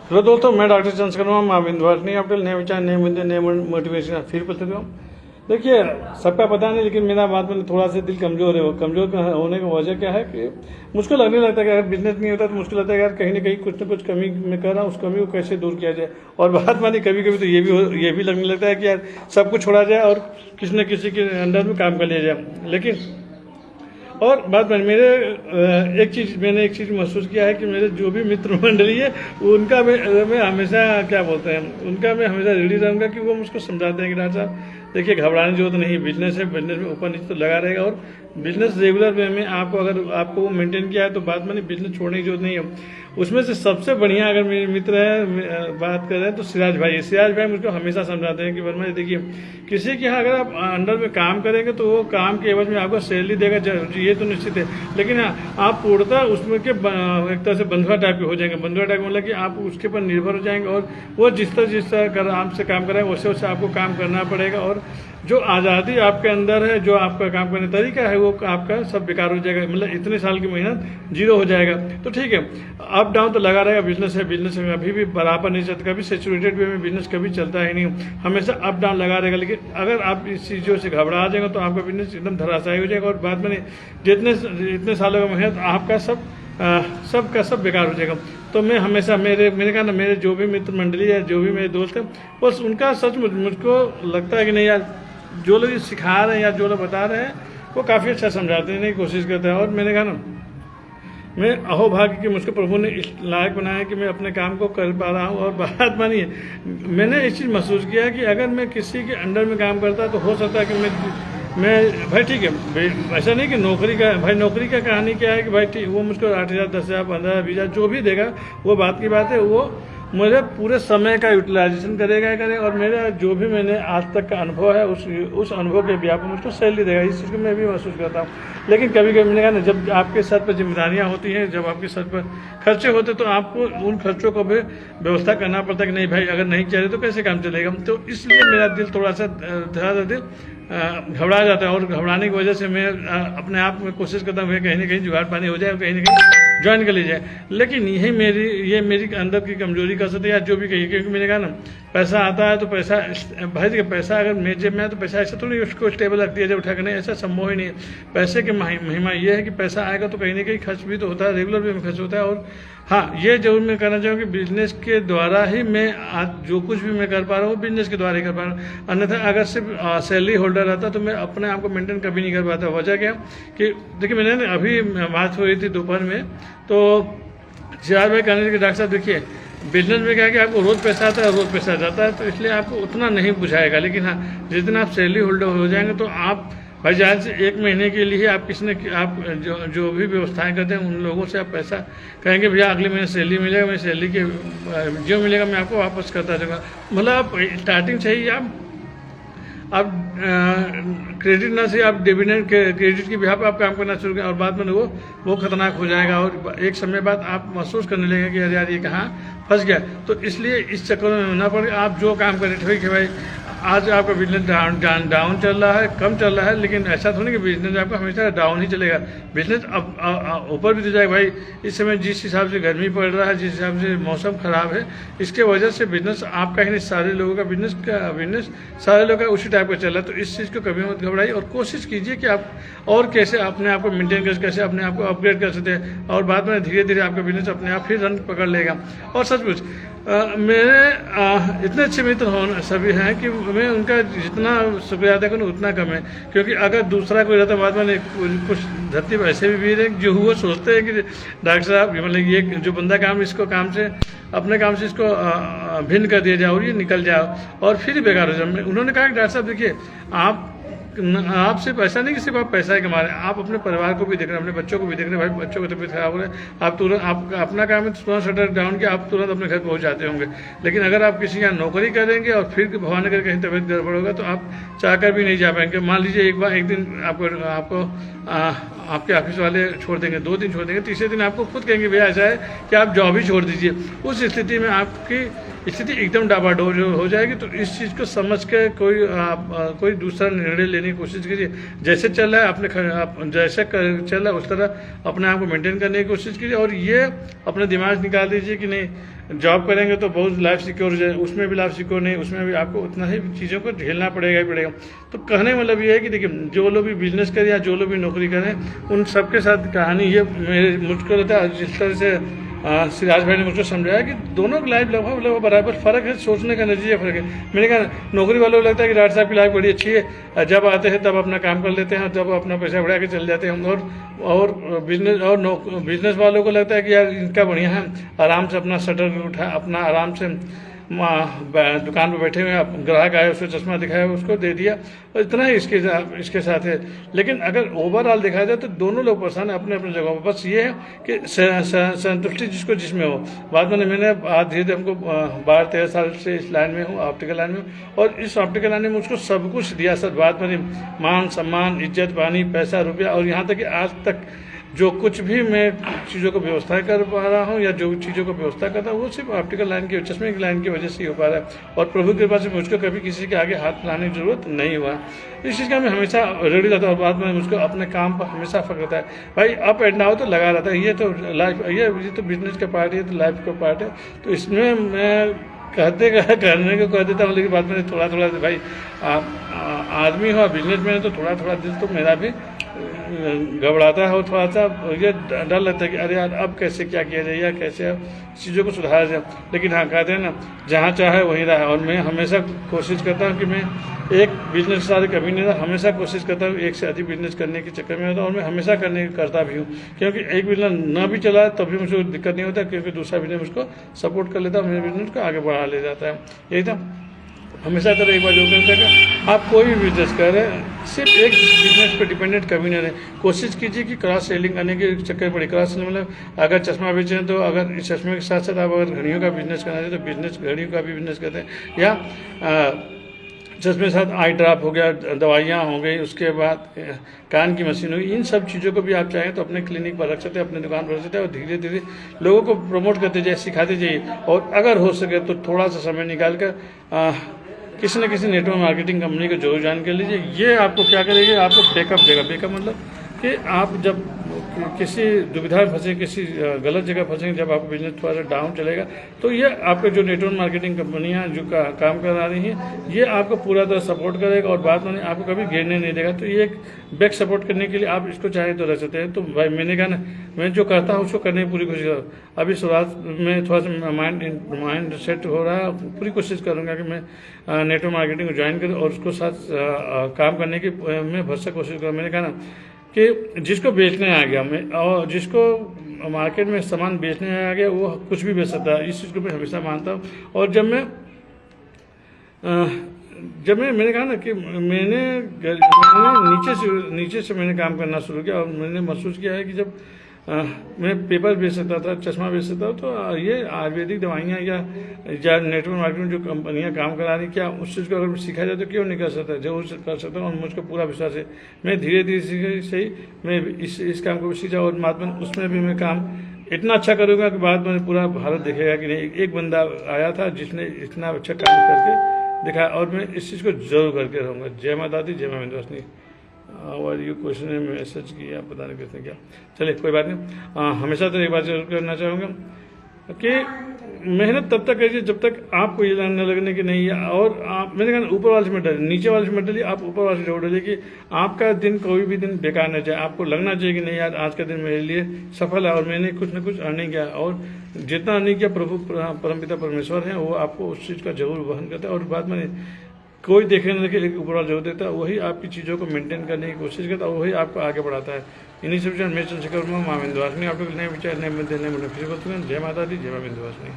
Hello दोस्तों, मैं doctor Chandrashekhar Verma महाविंध्यवासिनी update नए विचार नए मुद्दे नए मोटिवेशन फिर उपस्थित हूँ। देखिए, सबका पता नहीं, लेकिन मेरा बात में थोड़ा सा दिल कमजोर है। वो कमजोर होने की वजह क्या है कि मुझको लगने लगता है कि अगर बिजनेस नहीं होता तो मुझको लगता है यार कहीं ना कहीं कुछ ना कुछ कमी मैं कर रहा हूँ, उस कमी को कैसे दूर किया जाए। और बात मानी कभी कभी तो ये भी लगने लगता है कि यार सब कुछ छोड़ा जाए और किसी न किसी के अंडर में काम कर लिया जाए। लेकिन और बात बनी मेरे मैंने एक चीज़ महसूस किया है कि मेरे जो भी मित्र मंडली है उनका मैं हमेशा क्या बोलते हैं, उनका मैं हमेशा रेडी रहूँगा कि वो मुझको समझाते हैं कि डॉक्टर साहब देखिए घबराने की जरूरत नहीं, बिजनेस है, बिजनेस में ऊपर नीचे तो लगा रहेगा। और बिजनेस रेगुलर वे में आपको अगर आपको मेंटेन किया है तो बात मानी बिजनेस छोड़ने की जरूरत नहीं है। उसमें से सबसे बढ़िया अगर मेरे मित्र है बात कर रहे हैं तो सिराज भाई मुझको हमेशा समझाते हैं कि वर्मा जी देखिए, किसी के यहाँ अगर आप अंडर में काम करेंगे तो वो काम के एवज में आपको सैलरी देगा, ये तो निश्चित है। लेकिन आप पूर्णतः उसमें के एक तरह से बंधुआ टाइप के हो जाएंगे। बंधुआ टाइप मतलब कि आप उसके ऊपर निर्भर हो जाएंगे और वो जिस तरह आपसे काम कराएंगे वैसे वैसे आपको काम करना पड़ेगा। और जो आज़ादी आपके अंदर है, जो आपका काम करने का तरीका है, वो आपका सब बेकार हो जाएगा। मतलब इतने साल की मेहनत जीरो हो जाएगा। तो ठीक है, अप डाउन तो लगा रहेगा। बिजनेस है, बिजनेस में अभी भी बराबर नहीं चलता, कभी सेचुरेटेड वे में बिजनेस कभी चलता ही नहीं, हमेशा अप डाउन लगा रहेगा। लेकिन अगर आप इस चीज़ों से घबरा जाएंगे तो आपका बिजनेस एकदम धराशायी हो जाएगा और बाद में जितने इतने सालों का मेहनत आपका सब का सब बेकार हो जाएगा। तो मैं हमेशा मैंने कहा ना, मेरे जो भी मित्र मंडली है, जो भी मेरे दोस्त हैं, बस उनका सच मुझको लगता है कि नहीं यार, जो लोग सिखा रहे हैं या जो लोग बता रहे हैं वो काफ़ी अच्छा समझाने की कोशिश करते हैं। और मैंने कहा ना, मैं अहोभाग्य कि मुझको प्रभु ने इस लायक बनाया कि मैं अपने काम को कर पा रहा हूँ। और बात मानिए, मैंने इस चीज़ महसूस किया कि अगर मैं किसी के अंडर में काम करता तो हो सकता है कि मैं भाई ठीक है, ऐसा नहीं कि नौकरी का कहानी क्या है कि भाई ठीक वो मुझको 8,000 10,000 15,000 20,000 जो भी देगा वो बात की बात है, वो मुझे पूरे समय का यूटिलाइजेशन करेगा। और मेरा जो भी मैंने आज तक का अनुभव है उस अनुभव के ब्याह पर मुझको सैलरी देगा। इस चीज़ को मैं भी महसूस करता हूँ। लेकिन कभी कभी मैंने कहा ना, जब आपके सर पर जिम्मेदारियाँ होती हैं, जब आपके सर पर खर्चे होते तो आपको उन खर्चों को भी व्यवस्था करना पड़ता है कि नहीं भाई, अगर नहीं किया जाए तो कैसे काम चलेगा। तो इसलिए मेरा दिल थोड़ा सा घबरा जाता है। और घबराने की वजह से मैं अपने आप में कोशिश करता हूँ कहीं ना कहीं जुगाड़ पानी हो जाए और कहीं ना कहीं ज्वाइन कर ली जाए। लेकिन ये मेरी अंदर की कमजोरी का सत्य या जो भी कही, क्योंकि मैंने कहा ना, पैसा आता है तो पैसा भाई देखिए, पैसा अगर मेरे जेब में है तो पैसा ऐसा तो नहीं उसको स्टेबल रख दिया जाए उठा कर, नहीं, ऐसा संभव ही नहीं है। पैसे की महिमा ये है कि पैसा आएगा तो कहीं ना कहीं खर्च भी तो होता है, रेगुलर भी में खर्च होता है। और हाँ, ये जरूर मैं कहना चाहूँ कि बिजनेस के द्वारा ही मैं आज जो कुछ भी मैं कर पा रहा हूँ बिजनेस के द्वारा ही कर पा रहा हूँ। अन्यथा अगर सिर्फ सैलरी होल्डर रहता तो मैं अपने आप को मेंटेन कभी नहीं कर पाता। वजह क्या कि देखिए, मैंने अभी बात हुई थी दोपहर में, तो चिराग भाई कहने लगे डॉक्टर साहब देखिए, बिजनेस में क्या है कि आपको रोज़ पैसा आता है, रोज़ पैसा जाता है, तो इसलिए आपको उतना नहीं बुझाएगा। लेकिन हाँ, जिस दिन आप सैलरी होल्डर हो जाएंगे तो आप भाई जाहिर से 1 महीने के लिए आप आप जो भी व्यवस्थाएं करते हैं उन लोगों से आप पैसा कहेंगे भैया अगले महीने सैलरी मिलेगा, मैं सैलरी के जो मिलेगा मैं आपको वापस करता जाऊँगा। मतलब आप स्टार्टिंग से ही आप क्रेडिट ना से आप डिविडेंड क्रेडिट की बिहार पर आप काम करना शुरू करें और बाद में वो खतरनाक हो जाएगा। और एक समय बाद आप महसूस करने लगेंगे कि अरे यार ये कहाँ फंस गया। तो इसलिए इस चक्कर में ना पड़े, आप जो काम करें ठीक है भाई, आज आपका बिजनेस डाउन चल रहा है, कम चल रहा है, लेकिन ऐसा थोड़ी कि बिजनेस आपका हमेशा डाउन ही चलेगा। बिजनेस अब ऊपर भी तो जाएगा भाई। इस समय जिस हिसाब से गर्मी पड़ रहा है, जिस हिसाब से मौसम खराब है, इसके वजह से बिजनेस आपका ही नहीं सारे लोगों का बिजनेस सारे लोगों का उसी टाइप का चल रहा है। तो इस चीज़ को कभी मत घबराइए और कोशिश कीजिए कि आप और कैसे अपने आप को मेंटेन कर, कैसे अपने आप को अपग्रेड कर सकते हैं। और बाद में धीरे धीरे आपका बिजनेस अपने आप ही रन पकड़ लेगा। और सचमुच मेरे इतने अच्छे मित्र होने सभी हैं कि मैं उनका जितना शुक्रिया अदा करूँ उतना कम है। क्योंकि अगर दूसरा कोई रहता बाद में कुछ धरती पर ऐसे भी वीर हैं जो वो सोचते हैं कि डॉक्टर साहब मतलब ये जो बंदा इसको काम से अपने काम से इसको भिन्न कर दिया जाए और ये निकल जाए और फिर बेकार हो जाए। उन्होंने कहा कि डॉक्टर साहब देखिए, आप सिर्फ ऐसा नहीं कि सिर्फ आप पैसा ही कमा रहे हैं, आप अपने परिवार को भी देख रहे हैं, अपने बच्चों को भी देख रहे हैं। भाई बच्चों की तबीयत खराब हो रहा है, आप तुरंत आप अपना काम है तो तुरंत शटर डाउन किया, आप तुरंत अपने घर पहुंच जाते होंगे। लेकिन अगर आप किसी का नौकरी करेंगे और फिर भगवान अगर कहीं तबीयत गड़बड़ होगा तो आप चाहकर भी नहीं जा पाएंगे। मान लीजिए एक दिन आपको आपके ऑफिस वाले छोड़ देंगे, 2 दिन छोड़ देंगे, तीसरे दिन आपको खुद कहेंगे भैया ऐसा है कि आप जॉब ही छोड़ दीजिए। उस स्थिति में आपकी स्थिति एकदम डाबाडोल हो जाएगी। तो इस चीज़ को समझ के कोई दूसरा निर्णय लेने की कोशिश कीजिए। जैसे चल रहा है आप जैसे चल रहा है उस तरह अपने आप को मेंटेन करने की कोशिश कीजिए। और ये अपने दिमाग निकाल दीजिए कि नहीं जॉब करेंगे तो बहुत लाइफ सिक्योर हो जाए, उसमें भी लाइफ सिक्योर नहीं, उसमें भी आपको उतना ही चीज़ों को झेलना पड़ेगा ही पड़ेगा। तो कहने मतलब ये है कि देखिए जो लोग भी बिजनेस करें या जो लोग भी नौकरी करें उन सबके साथ कहानी ये मुझको लगता है जिस तरह से सिराज भाई ने मुझको समझाया कि दोनों की लाइफ लगभग बराबर, फ़र्क है सोचने का नज़रिया फ़र्क है। मैंने कहा नौकरी वालों को लगता है कि डॉक्टर साहब की लाइफ बड़ी अच्छी है, जब आते हैं तब अपना काम कर लेते हैं, तब अपना पैसा बढ़ा के चले जाते हैं। और बिजनेस वालों को लगता है कि यार इनका बढ़िया है, आराम से अपना शटर उठा, अपना आराम से दुकान पर बैठे हुए ग्राहक आए उसको चश्मा दिखाया उसको दे दिया, और इतना ही इसके साथ है। लेकिन अगर ओवरऑल देखा जाए तो दोनों लोग परेशान है अपने अपने जगह पर। बस ये है कि संतुष्टि जिसको जिसमें हो। बाद में मैंने आज धीरे धीरे हमको 12-13 साल से इस लाइन में हूँ, ऑप्टिकल लाइन में, और इस ऑप्टिकल लाइन में मुझको सब कुछ दिया सर। बाद में मान सम्मान, इज्जत पानी, पैसा रुपया, और यहाँ तक कि आज तक जो कुछ भी मैं चीज़ों को व्यवस्था कर पा रहा हूँ या जो चीज़ों को व्यवस्था करता हूँ वो सिर्फ ऑप्टिकल लाइन की, चश्मे की लाइन की वजह से ही हो पा रहा है। और प्रभु की कृपा से मुझको कभी किसी के आगे हाथ लाने की जरूरत नहीं हुआ। इस चीज़ का मैं हमेशा रेडी रहता हूँ। और बाद में मुझको अपने काम पर हमेशा फर्क रहता है। भाई अप एंड डाउन तो लगा रहता है, ये तो लाइफ, ये तो बिजनेस का पार्ट है, तो लाइफ का पार्ट है। तो इसमें मैं करने को कह देता हूँ, लेकिन बाद में थोड़ा थोड़ा भाई आदमी हो बिजनेस में तो थोड़ा थोड़ा दिल तो मेरा भी घबराता है और थोड़ा सा ये डर लगता है कि अरे यार अब कैसे क्या किया जाए या कैसे चीज़ों को सुधारा जाए। लेकिन हाँ कहते हैं ना जहाँ चाहे वहीं रहा। और मैं हमेशा कोशिश करता हूँ कि मैं एक बिजनेस के साथ कभी नहीं रहा, हमेशा कोशिश करता हूँ एक से अधिक बिजनेस करने के चक्कर में होता हूँ। और मैं हमेशा करता भी हूँ, क्योंकि एक बिजनेस ना भी चला तब भी मुझको दिक्कत नहीं होता, क्योंकि दूसरा बिजनेस मुझको सपोर्ट कर लेता है, मेरे बिजनेस को आगे बढ़ा ले जाता है। यही था हमेशा तरह एक बार जो करता है आप कोई भी बिजनेस करें सिर्फ एक बिजनेस पे डिपेंडेंट कभी नहीं रहे। कोशिश कीजिए कि क्रॉस सेलिंग करने के चक्कर पड़े। क्रॉस सेलिंग मतलब अगर चश्मा बेचें तो अगर इस चश्मे के साथ साथ आप अगर घड़ियों का बिजनेस करना चाहिए तो बिजनेस घड़ियों का भी बिजनेस करते हैं, या चश्मे के साथ आई ड्रॉप हो गया, दवाइयाँ हो गई, उसके बाद कान की मशीन हो गई। इन सब चीज़ों को भी आप चाहें तो अपने क्लिनिक पर रख सकते हैं, अपने दुकान पर रख सकते हैं, और धीरे धीरे लोगों को प्रमोट करते जाइए, सिखाते जाइए। और अगर हो सके तो थोड़ा सा समय निकाल कर किसी न किसी नेटवर्क मार्केटिंग कंपनी को जरूर ज्वाइन कर लीजिए। ये आपको क्या करेगी, आपको बैकअप देगा। बैकअप मतलब कि आप जब किसी दुविधा में फंसे, किसी गलत जगह फंसेंगे, जब आपका बिजनेस थोड़ा सा डाउन चलेगा, तो ये आपके जो नेटवर्क मार्केटिंग कंपनियां जो काम करा रही हैं ये आपको पूरा तरह सपोर्ट करेगा और बाद में आपको कभी गिरने नहीं देगा। तो ये एक बैक सपोर्ट करने के लिए आप इसको चाहे तो रह सकते हैं। तो भाई मैंने कहा ना मैं जो करता हूँ उसको करने की पूरी कोशिश कर। अभी शुरुआत में थोड़ा सा माइंड सेट हो रहा है, पूरी कोशिश करूँगा कि मैं नेटवर्क मार्केटिंग को ज्वाइन करूँ और उसको साथ काम करने की मैं भरसक कोशिश करूँ। मैंने कहा ना कि जिसको बेचने आ गया मैं, और जिसको मार्केट में सामान बेचने आ गया वो कुछ भी बेच सकता है। इस चीज़ को मैं हमेशा मानता हूँ। और मैंने कहा ना कि मैंने नीचे से मैंने काम करना शुरू किया, और मैंने महसूस किया है कि जब मैं पेपर बेच सकता था, चश्मा बेच सकता था, तो ये आयुर्वेदिक दवाइयाँ या नेटवर्क मार्केटिंग जो कंपनियाँ काम करा रही, क्या उस चीज़ को अगर सीखा जाए तो क्यों नहीं कर सकता? जरूर कर सकता हूँ और मुझको पूरा विश्वास है। मैं धीरे धीरे से ही मैं इस काम को भी सीखा, और बाद में उसमें भी मैं काम इतना अच्छा करूँगा कि बाद में पूरा भारत देखेगा कि नहीं एक बंदा आया था जिसने इतना अच्छा काम करके दिखाया, और मैं इस चीज़ को जरूर करके रहूँगा। जय माता दी, जय मां विंध्यवासिनी। और ये क्वेश्चन है मैसेज किया, पता नहीं किसने किया, चलिए कोई बात नहीं। हमेशा तो एक बात जरूर करना चाहूँगा कि मेहनत तब तक करिए जब तक आपको ये जानने लगने की नहीं है। और आप मैंने कहा ऊपर वाले से मत डरिए, नीचे वाले से मत डरिए, आप ऊपर वाले से जरूर डरिए कि आपका दिन कोई भी दिन बेकार न जाए। आपको लगना चाहिए कि नहीं यार आज का दिन मेरे लिए सफल है और मैंने कुछ न कुछ अर्निंग किया, और जितना अर्निंग किया प्रभु परमपिता परमेश्वर हैं वो आपको उस चीज़ का जरूर वहन करता है। और बाद में कोई देखने न देखे ऊपर वाला जो देता है वही आपकी चीज़ों को मेंटेन करने की कोशिश करता है, वही आपको आगे बढ़ाता है। इन्हीं सब विचार मैं चंद्रशेखर वर्मा, मां विंध्यवासिनी। आप लोग नए विचार नए मुद्दे नए मुद्दे फिर बोलते हैं। जय माता दी, जय मां विंध्यवासिनी।